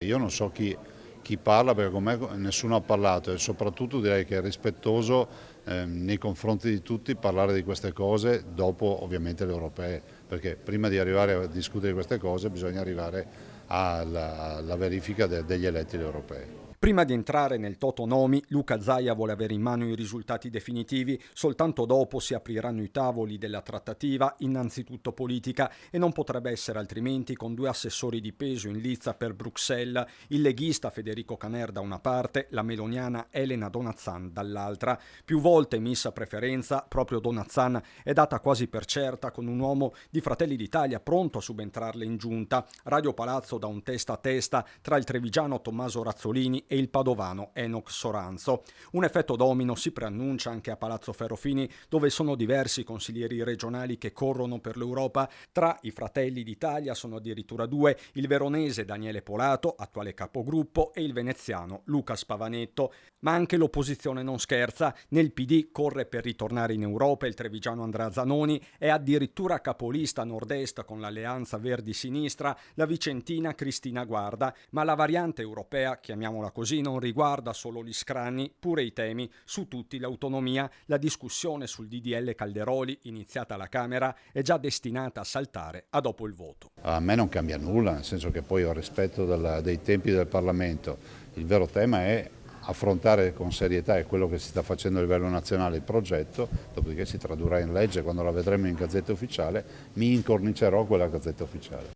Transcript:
Io non so chi parla perché con me nessuno ha parlato e soprattutto direi che è rispettoso nei confronti di tutti parlare di queste cose dopo ovviamente le europee, perché prima di arrivare a discutere di queste cose bisogna arrivare alla verifica degli eletti alle europee. Prima di entrare nel Totonomi, Luca Zaia vuole avere in mano i risultati definitivi, soltanto dopo si apriranno i tavoli della trattativa, innanzitutto politica, e non potrebbe essere altrimenti con due assessori di peso in lizza per Bruxelles, il leghista Federico Caner da una parte, la meloniana Elena Donazzan dall'altra. Più volte messa preferenza, proprio Donazzan è data quasi per certa con un uomo di Fratelli d'Italia pronto a subentrarle in giunta. Radio Palazzo da un testa a testa tra il trevigiano Tommaso Razzolini e il padovano Enoch Soranzo. Un effetto domino si preannuncia anche a Palazzo Ferrofini, dove sono diversi consiglieri regionali che corrono per l'Europa. Tra i Fratelli d'Italia sono addirittura due, il veronese Daniele Polato, attuale capogruppo, e il veneziano Luca Spavanetto. Ma anche l'opposizione non scherza. Nel PD corre per ritornare in Europa il trevigiano Andrea Zanoni, è addirittura capolista a nord-est con l'Alleanza Verdi-Sinistra la vicentina Cristina Guarda, ma la variante europea, chiamiamola così, non riguarda solo gli scranni, pure i temi, su tutti l'autonomia. La discussione sul DDL Calderoli, iniziata alla Camera, è già destinata a saltare a dopo il voto. A me non cambia nulla, nel senso che poi ho rispetto dei tempi del Parlamento. Il vero tema è affrontare con serietà, è quello che si sta facendo a livello nazionale, il progetto, dopodiché si tradurrà in legge, quando la vedremo in Gazzetta Ufficiale mi incornicerò quella Gazzetta Ufficiale.